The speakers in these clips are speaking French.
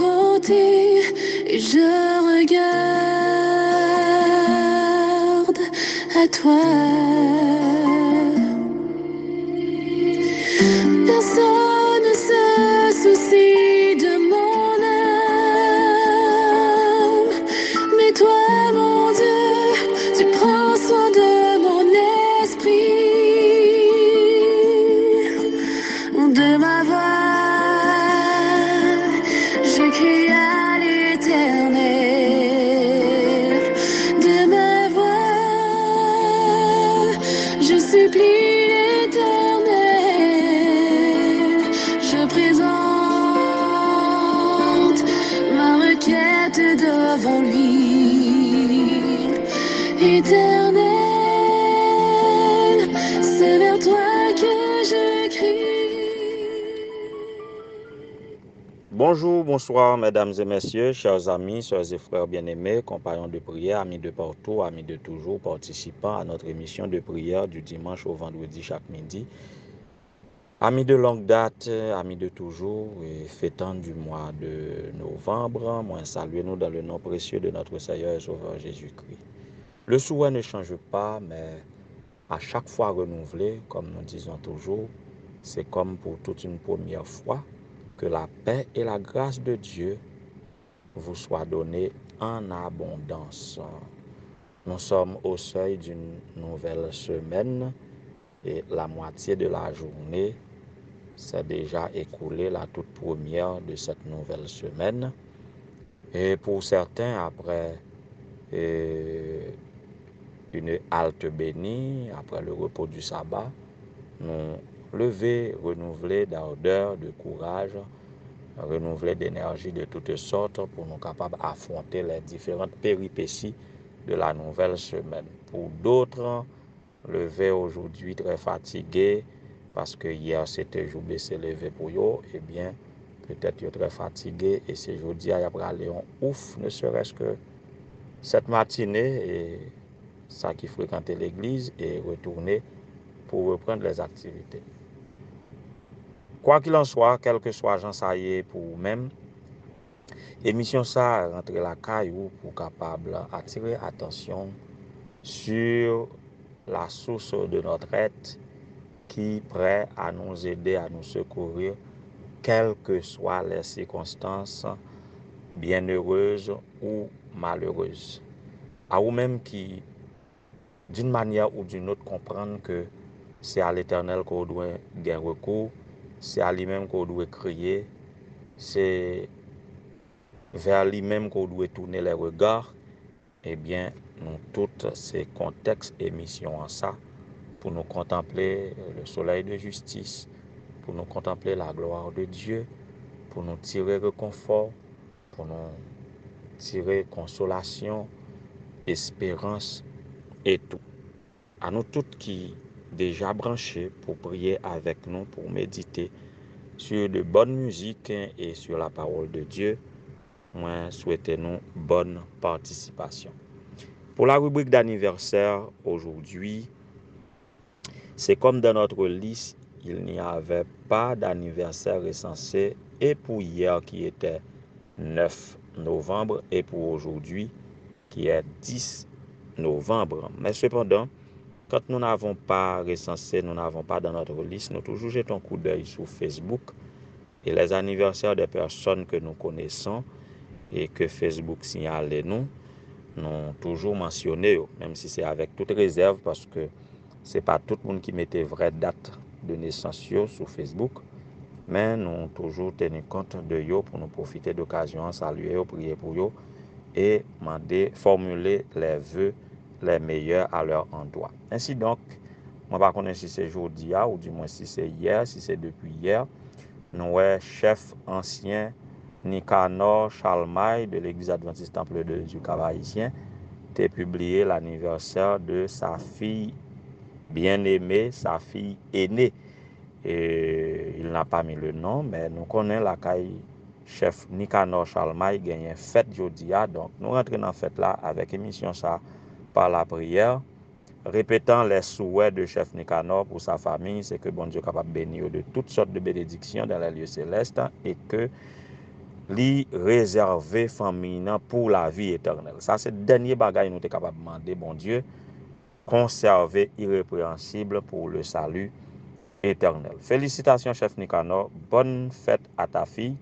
côté et je regarde à toi. Personne ne se soucie de mon âme, mais toi, mon Dieu, tu prends soin de mon esprit, de ma voix. Je crie à l'Éternel, de ma voix. Je supplie l'Éternel, je présente ma requête devant lui. Éternel, c'est vers toi que je crie. Bonjour, bonsoir, mesdames et messieurs, chers amis, sœurs et frères bien-aimés, compagnons de prière, amis de partout, amis de toujours, participants à notre émission de prière du dimanche au vendredi chaque midi. Amis de longue date, amis de toujours, et fêtant du mois de novembre, moi saluez-nous dans le nom précieux de notre Seigneur et Sauveur Jésus-Christ. Le souhait ne change pas, mais à chaque fois renouvelé, comme nous disons toujours, c'est comme pour toute une première fois. Que la paix et la grâce de Dieu vous soient données en abondance. Nous sommes au seuil d'une nouvelle semaine et la moitié de la journée s'est déjà écoulée, la toute première de cette nouvelle semaine. Et pour certains, après une halte bénie, après le repos du sabbat, nous lever, renouveler d'ardeur, de courage, renouveler d'énergie de toutes sortes pour nous capables d'affronter les différentes péripéties de la nouvelle semaine. Pour d'autres, lever aujourd'hui très fatigué parce que hier c'était jour baissé levé pour eux, eh bien peut-être you're très fatigué et c'est jeudi à y aller en ouf, ne serait-ce que cette matinée et ça qui fréquentait l'église et retourner pour reprendre les activités. Quoi qu'il en soit, quel que soit Jean ça y est pour vous-même, émission ça rentrer la caillou pour capable attirer attention sur la source de notre être qui est prêt à nous aider, à nous secourir, quelles que soient les circonstances bienheureuses ou malheureuses. À vous-même qui, d'une manière ou d'une autre, comprendre que c'est à l'Éternel qu'on doit gagner recours, c'est à lui-même qu'on doit crier, c'est vers lui-même qu'on doit tourner les regards, eh bien, nous tous ces contextes et missions en ça, pour nous contempler le soleil de justice, pour nous contempler la gloire de Dieu, pour nous tirer réconfort, pour nous tirer consolation, espérance et tout. À nous toutes qui déjà branchés pour prier avec nous, pour méditer sur de bonnes musiques et sur la parole de Dieu, moi souhaitez-nous bonne participation. Pour la rubrique d'anniversaire aujourd'hui, c'est comme dans notre liste, il n'y avait pas d'anniversaire recensé et pour hier qui était 9 novembre et pour aujourd'hui qui est 10 novembre. Mais cependant, quand nous n'avons pas recensé, nous n'avons pas dans notre liste, nous toujours jetons un coup d'œil sur Facebook et les anniversaires des personnes que nous connaissons et que Facebook signale nous toujours mentionné, même si c'est avec toute réserve parce que c'est pas tout le monde qui mettait vraie date de naissance sur Facebook, mais nous toujours tenir compte de eux pour nous profiter d'occasion, saluer, prier pour eux et demander, formuler les vœux les meilleurs à leur endroit. Ainsi donc, moi par contre si c'est aujourd'hui ou du moins si c'est hier, si c'est depuis hier, nous chef ancien Nicanor Chalmaille de l'église adventiste Temple de Dieu Cavaïsien a publié l'anniversaire de sa fille bien-aimée, sa fille aînée. Et il n'a pas mis le nom, mais nous connaissons la caille chef Nicanor Chalmaille gagne fête jodia. Donc nous rentrons dans fête là avec émission ça par la prière, répétant les souhaits de chef Nicanor pour sa famille, c'est que bon Dieu est capable de bénir de toutes sortes de bénédictions dans les lieux célestes et que li réservé famille pour la vie éternelle. Ça c'est dernier bagage nous sommes capable de demander bon Dieu, conserver irrépréhensible pour le salut éternel. Félicitations chef Nicanor, bonne fête à ta fille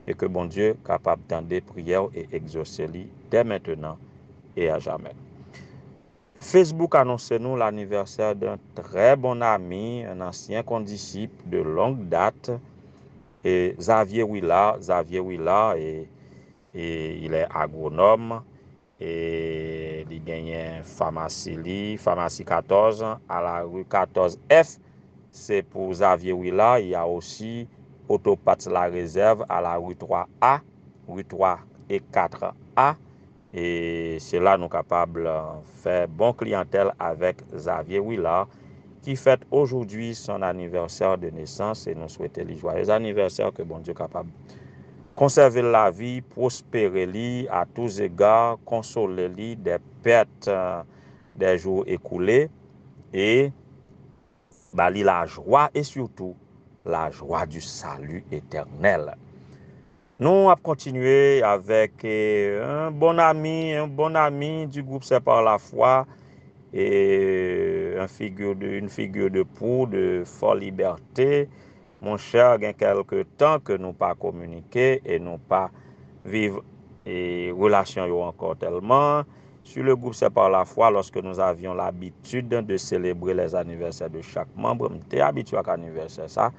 et que bon Dieu capable d'entendre prières et exaucer dès maintenant et à jamais. Facebook annonce nous l'anniversaire d'un très bon ami, un ancien condisciple de longue date, et Xavier Willa, et il est agronome et il gagne pharmacie 14 à la rue 14F. C'est pour Xavier Willa. Il y a aussi Autopath La Réserve à la rue 3A, rue 3 et 4A. Et c'est là nous capables de faire bon clientèle avec Xavier Willa qui fête aujourd'hui son anniversaire de naissance et nous souhaitons les joyeux anniversaire, que bon Dieu capable conserver la vie, prospérer li à tous égards, consoler li des pertes des jours écoulés et bali la joie et surtout la joie du salut éternel. Nous allons continuer avec un bon ami du groupe C'est par la foi et une figure de proue de Fort Liberté. Mon cher, il y a quelque temps que nous pas communiqué et nous pas vivre et relation encore tellement. Sur le groupe C'est par la foi, lorsque nous avions l'habitude de célébrer les anniversaires de chaque membre, j'étais habitué à l'anniversaire ça.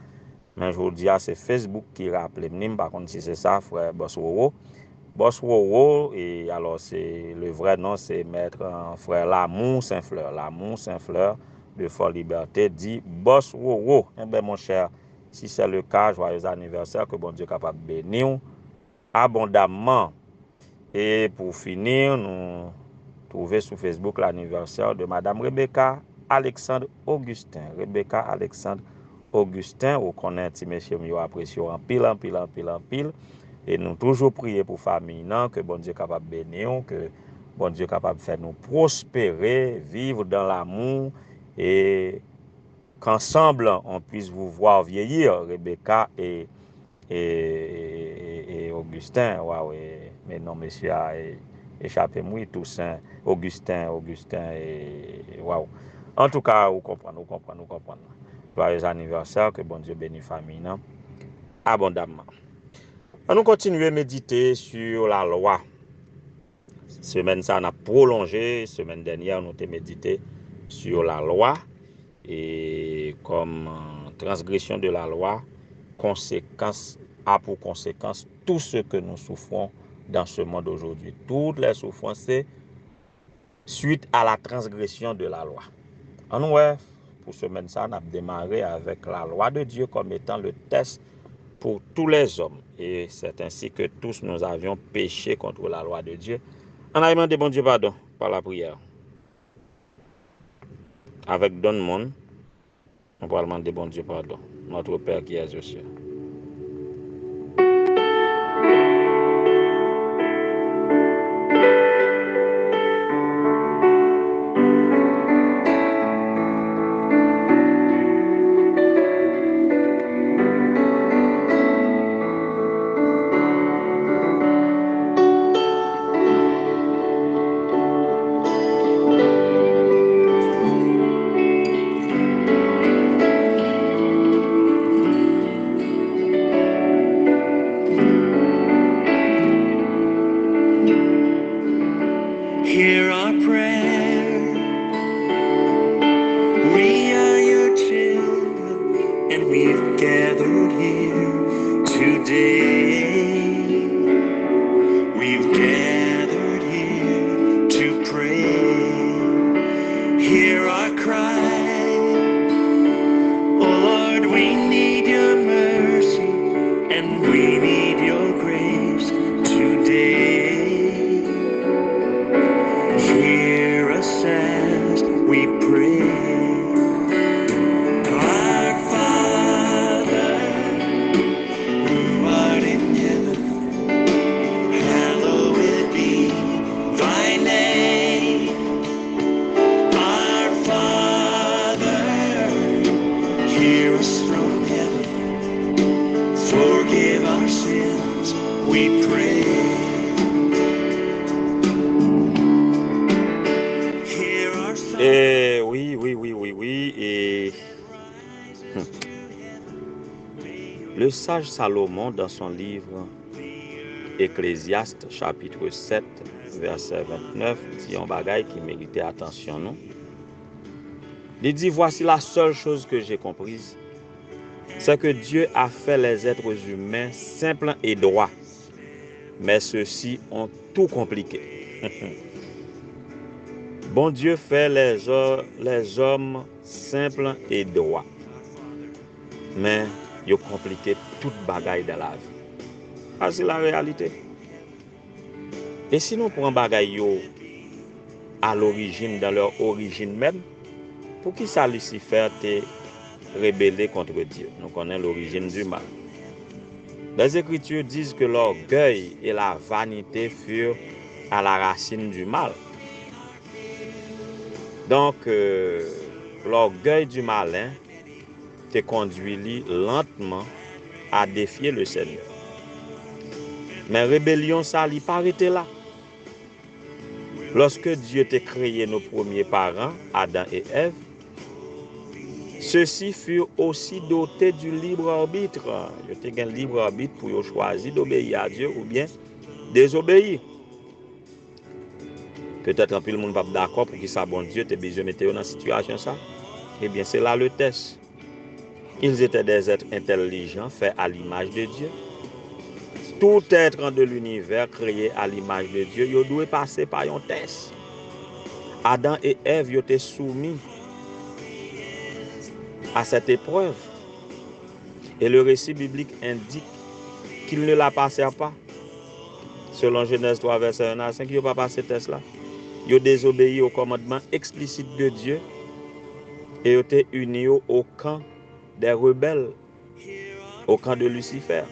Mais je vous dis, c'est Facebook qui rappelle. Par contre, si c'est ça, frère Bosworo. Bosworo, et alors le vrai nom, c'est maître frère Lamour Saint-Fleur. Lamour Saint-Fleur de Fort Liberté dit Bosworo. Eh bien, mon cher, si c'est le cas, joyeux anniversaire, que bon Dieu est capable de bénir abondamment. Et pour finir, nous trouvons sur Facebook l'anniversaire de Madame Rebecca Alexandre Augustin. Rebecca Alexandre Augustin, ou connaît si monsieur mieux apprécié en pile. Et nous toujours prier pour famille, non, que bon Dieu capable de bénir, que bon Dieu capable de faire nous prospérer, vivre dans l'amour et qu'ensemble on puisse vous voir vieillir, Rebecca et Augustin. Waouh, mais non, monsieur a échappé, moi, Toussaint, Augustin, et waouh. En tout cas, vous comprenez. Joyeux anniversaire, que bon Dieu bénisse famille, non, abondamment. On nous continue à méditer sur la loi. Semaine ça, on a prolongé. Semaine dernière, nous avons médité sur la loi. Et comme transgression de la loi, a pour conséquence tout ce que nous souffrons dans ce monde aujourd'hui. Toutes les souffrances, c'est suite à la transgression de la loi. En nous, pour semaine ça, on a démarré avec la loi de Dieu comme étant le test pour tous les hommes. Et c'est ainsi que tous nous avions péché contre la loi de Dieu. On a demandé bon Dieu pardon par la prière. Avec don monde, on va demander bon Dieu pardon. Notre Père qui est aux cieux. sage Salomon, dans son livre Ecclésiaste, chapitre 7, verset 29, dit un bagay qui méritait attention, non? Il dit, voici la seule chose que j'ai comprise, c'est que Dieu a fait les êtres humains simples et droits, mais ceux-ci ont tout compliqué. Bon Dieu fait les hommes simples et droits, mais ils ont compliqué toute bagaille de la vie. Ça, c'est la réalité. Et si nous prenons bagaille à l'origine, dans leur origine même, pour qui ça Lucifer t'est rébellé contre Dieu? Nous connaissons l'origine du mal. Les Écritures disent que l'orgueil et la vanité furent à la racine du mal. Donc, l'orgueil du malin te conduit lentement à défier le Seigneur. Mais rébellion, ça n'est pas arrêté là. Lorsque Dieu t'a créé nos premiers parents, Adam et Ève, ceux-ci furent aussi dotés du libre arbitre. Ils ont un libre arbitre pour choisir d'obéir à Dieu ou bien désobéir. Peut-être un peu le monde va d'accord pour que ça bon Dieu te besoin de mettre dans cette situation ça. Eh bien, c'est là le test. Ils étaient des êtres intelligents faits à l'image de Dieu. Tout être de l'univers créé à l'image de Dieu, ils doivent passer par un test. Adam et Ève ils étaient soumis à cette épreuve. Et le récit biblique indique qu'ils ne la passèrent pas. Selon Genèse 3, verset 1 à 5, ils n'ont pas passé ce test-là. Ils ont désobéi au commandement explicite de Dieu et ils ont été unis au camp des rebelles, au camp de Lucifer.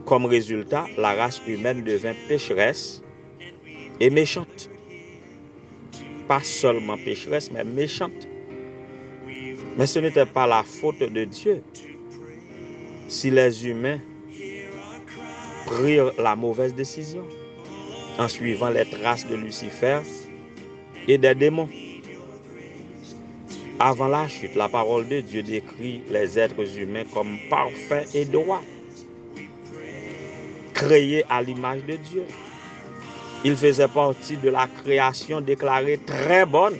Comme résultat, la race humaine devint pécheresse et méchante. Pas seulement pécheresse, mais méchante. Mais ce n'était pas la faute de Dieu si les humains prirent la mauvaise décision en suivant les traces de Lucifer et des démons. Avant la chute, la parole de Dieu décrit les êtres humains comme parfaits et droits, créés à l'image de Dieu. Ils faisaient partie de la création déclarée très bonne.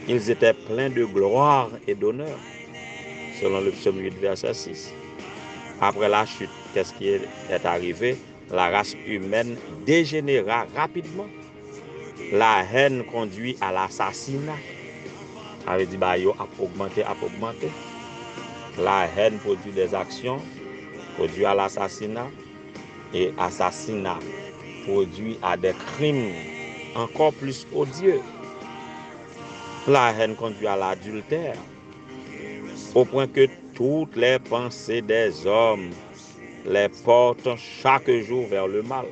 Ils étaient pleins de gloire et d'honneur, selon le psaume 8, verset 6. Après la chute, qu'est-ce qui est arrivé? La race humaine dégénéra rapidement. La haine conduit à l'assassinat. Avait dit, bah, yo, a augmenté. La haine produit des actions, produit à l'assassinat, et assassinat produit à des crimes encore plus odieux. La haine conduit à l'adultère, au point que toutes les pensées des hommes les portent chaque jour vers le mal.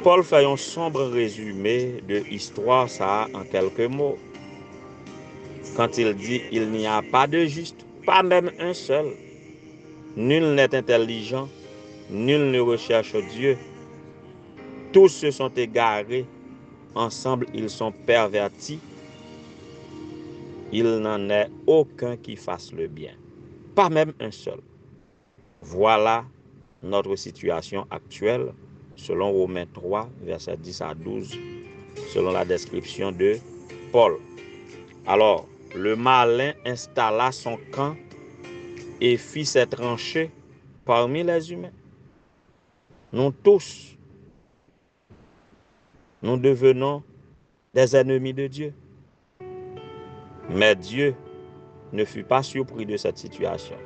Paul fait un sombre résumé de l'histoire, ça en quelques mots. Quand il dit, il n'y a pas de juste, pas même un seul. Nul n'est intelligent, nul ne recherche Dieu. Tous se sont égarés, ensemble ils sont pervertis. Il n'en est aucun qui fasse le bien, pas même un seul. Voilà notre situation actuelle, selon Romains 3, versets 10 à 12, selon la description de Paul. Alors, le malin installa son camp et fit ses tranchées parmi les humains. Nous tous, nous devenons des ennemis de Dieu. Mais Dieu ne fut pas surpris de cette situation.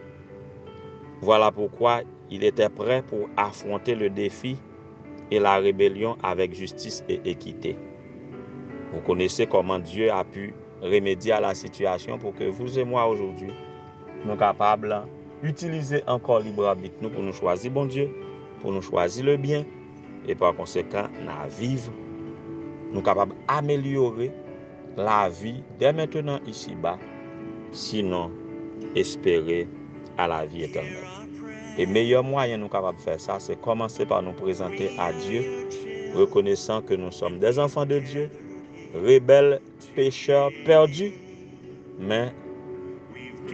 Voilà pourquoi il était prêt pour affronter le défi et la rébellion avec justice et équité. Vous connaissez comment Dieu a pu remédier à la situation pour que vous et moi aujourd'hui, nous sommes capables d'utiliser encore libre arbitre nous pour nous choisir bon Dieu, pour nous choisir le bien et par conséquent, nous vivre, nous sommes capables d'améliorer la vie dès maintenant ici-bas, sinon espérer à la vie éternelle. Et le meilleur moyen nous capables de faire ça, c'est commencer par nous présenter à Dieu, reconnaissant que nous sommes des enfants de Dieu, rebelles, pécheurs, perdus, mais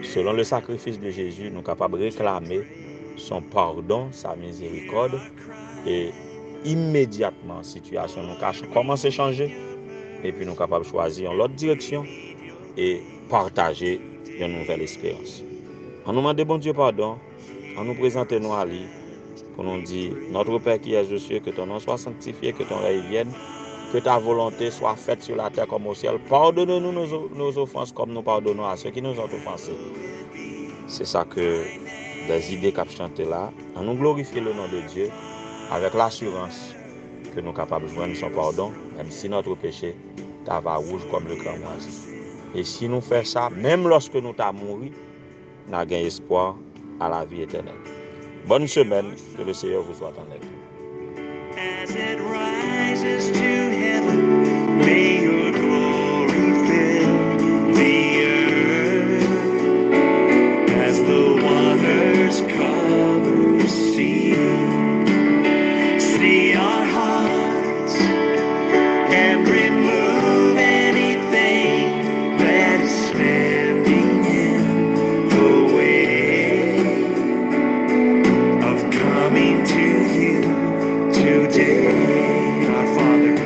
Selon le sacrifice de Jésus, nous sommes capables de réclamer son pardon, sa miséricorde, et immédiatement, situation nous commence à changer, et puis nous sommes capables de choisir l'autre direction et partager une nouvelle expérience. On nous demande bon Dieu pardon, on nous présente nous à lui, pour nous dire, notre Père qui es aux cieux, que ton nom soit sanctifié, que ton règne vienne, que ta volonté soit faite sur la terre comme au ciel. Pardonne-nous nos offenses comme nous pardonnons à ceux qui nous ont offensés. C'est ça que des idées qu'a chanté là. On nous glorifie le nom de Dieu avec l'assurance que nous sommes capables de joindre son pardon, même si notre péché va rouge comme le cran moisi. Et si nous faisons ça, même lorsque nous sommes morts, nous avons espoir à la vie éternelle. Bonne semaine, que le Seigneur vous soit en aide. As it rises to heaven, may your glory fill the earth. As the waters cover the sea, see our hearts and remove anything that is standing in the way of coming to you today. Our Father,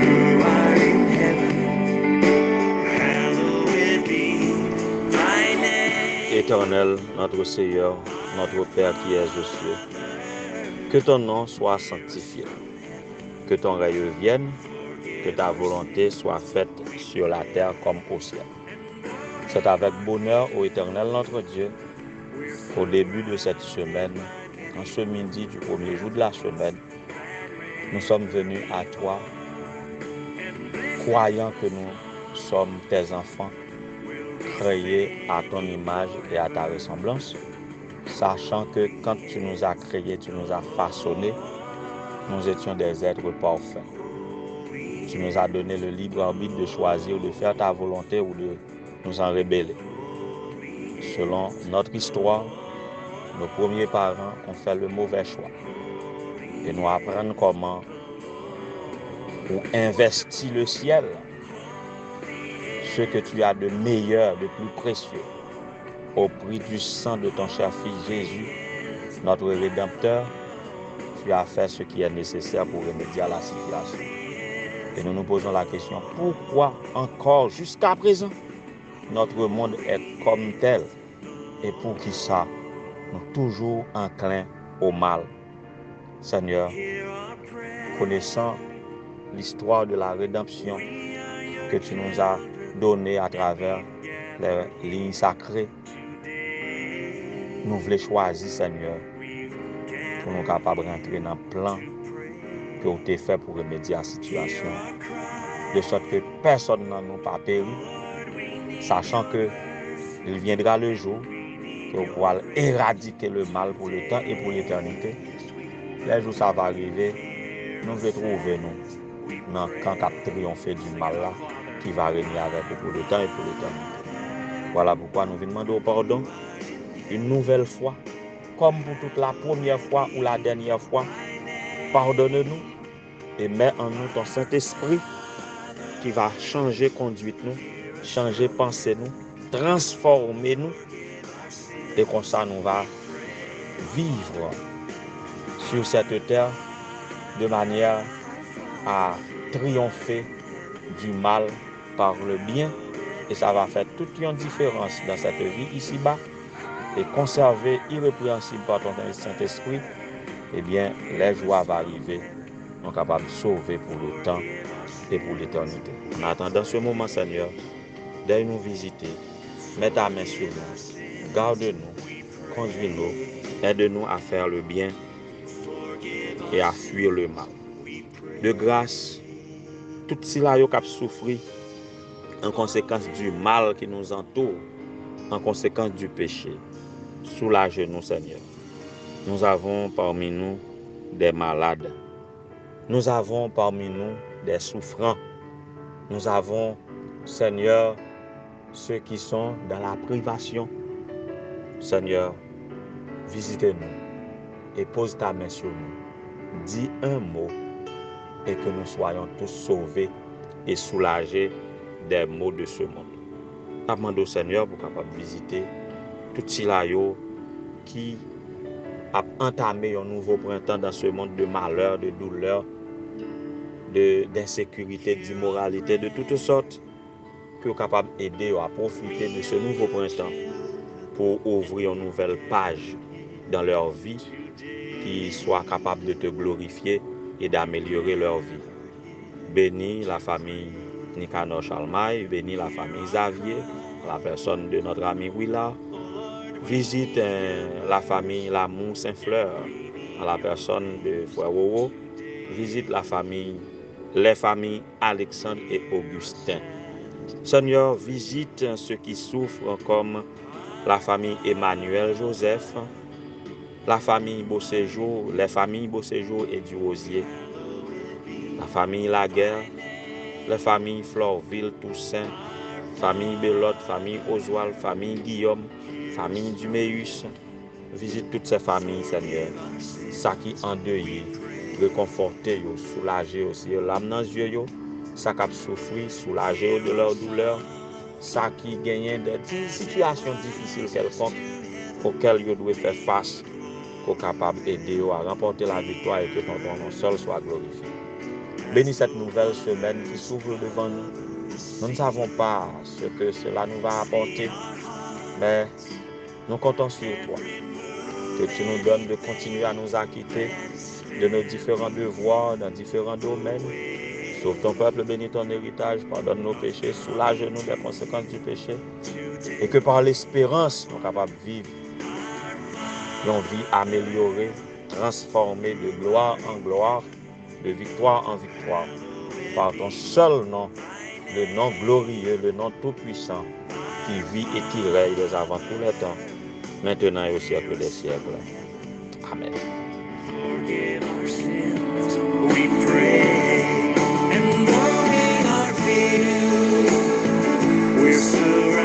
who art in heaven, hallowed be thy name. Éternel, notre Seigneur, notre Père qui es aux cieux, que ton nom soit sanctifié, que ton règne vienne, que ta volonté soit faite sur la terre comme au ciel. C'est avec bonheur, ô Éternel notre Dieu, au début de cette semaine, en ce midi du premier jour de la semaine, nous sommes venus à toi, croyant que nous sommes tes enfants, créés à ton image et à ta ressemblance, sachant que quand tu nous as créés, tu nous as façonnés, nous étions des êtres parfaits. Tu nous as donné le libre arbitre de choisir de faire ta volonté ou de nous en rebeller. Selon notre histoire, nos premiers parents ont fait le mauvais choix. Et nous apprenons comment on investit le ciel, ce que tu as de meilleur, de plus précieux, au prix du sang de ton cher Fils Jésus, notre Rédempteur. Tu as fait ce qui est nécessaire pour remédier à la situation. Et nous nous posons la question, pourquoi encore jusqu'à présent notre monde est comme tel? Et pour qui ça, nous toujours enclins au mal? Seigneur, connaissant l'histoire de la rédemption que tu nous as donnée à travers les lignes sacrées, nous voulons choisir, Seigneur, pour nous capables de rentrer dans le plan que tu as fait pour remédier à la situation, de sorte que personne n'en nous pas péri, sachant que il viendra le jour pour pouvoir éradiquer le mal pour le temps et pour l'éternité. Les jours ça va arriver, nous allons trouver nous dans le camp qui a triomphé du mal là, qui va régner avec nous pour le temps et pour l'éternité. Voilà pourquoi nous venons demander pardon une nouvelle fois, comme pour toute la première fois ou la dernière fois. Pardonne-nous et mets en nous ton Saint-Esprit qui va changer conduite nous, changer pensée nous, transformer nous, et comme ça nous va vivre sur cette terre de manière à triompher du mal par le bien, et ça va faire toute une différence dans cette vie ici-bas, et conserver irrépréhensible par ton Saint-Esprit. Eh bien, les jours vont arriver, nous sommes capables de sauver pour le temps et pour l'éternité. En attendant ce moment, Seigneur, dès nous visiter, mets ta main sur nous, garde-nous, conduis-nous, aide-nous à faire le bien et à fuir le mal. De grâce, tout cela qui a souffert en conséquence du mal qui nous entoure, en conséquence du péché, soulage-nous, Seigneur. Nous avons parmi nous des malades. Nous avons parmi nous des souffrants. Nous avons, Seigneur, ceux qui sont dans la privation. Seigneur, visitez-nous et pose ta main sur nous. Dis un mot et que nous soyons tous sauvés et soulagés des maux de ce monde. Nous demandons au Seigneur pour capable visiter tout cela qui a entamé un nouveau printemps dans ce monde de malheur, de douleur, d'insécurité, d'immoralité, de toutes sortes, pour capable d'aider à profiter de ce nouveau printemps pour ouvrir une nouvelle page dans leur vie qui soit capable de te glorifier et d'améliorer leur vie. Bénis la famille Nicanor Chalmaille, bénis la famille Xavier, la personne de notre ami Willa. Visite la famille Lamour Saint-Fleur, à la personne de Frère Wowo. Visite les familles Alexandre et Augustin. Seigneur, visite ceux qui souffrent comme la famille Emmanuel Joseph, la famille Beauséjour, les familles Beauséjour et du Rosier, la famille Laguerre, les familles Florville, Toussaint, famille Belotte, famille Oswald, famille Guillaume, famille Duméus. Visite toutes ces familles, Seigneur. Ça qui endeuillé, réconforter, soulager aussi l'âme dans les yeux, ça qui a souffert, soulager de leur douleur, ça qui gagne des situations difficiles quelconques auxquelles ils doivent faire face, pour capable d'aider à remporter la victoire et que ton nom seul soit glorifié. Bénis cette nouvelle semaine qui s'ouvre devant nous. Nous ne savons pas ce que cela nous va apporter, mais nous comptons sur toi. Que tu nous donnes de continuer à nous acquitter de nos différents devoirs dans différents domaines. Sauve ton peuple, bénis ton héritage, pardonne nos péchés, soulage-nous des conséquences du péché. Et que par l'espérance, nous sommes capables de vivre une vie améliorée, transformée de gloire en gloire, de victoire en victoire. Par ton seul nom, le nom glorieux, le nom tout-puissant, qui vit et qui règne dès avant tous les temps, maintenant et au siècle des siècles. Amen. Forgive our sins, we pray, and warning our fear. We're surrounded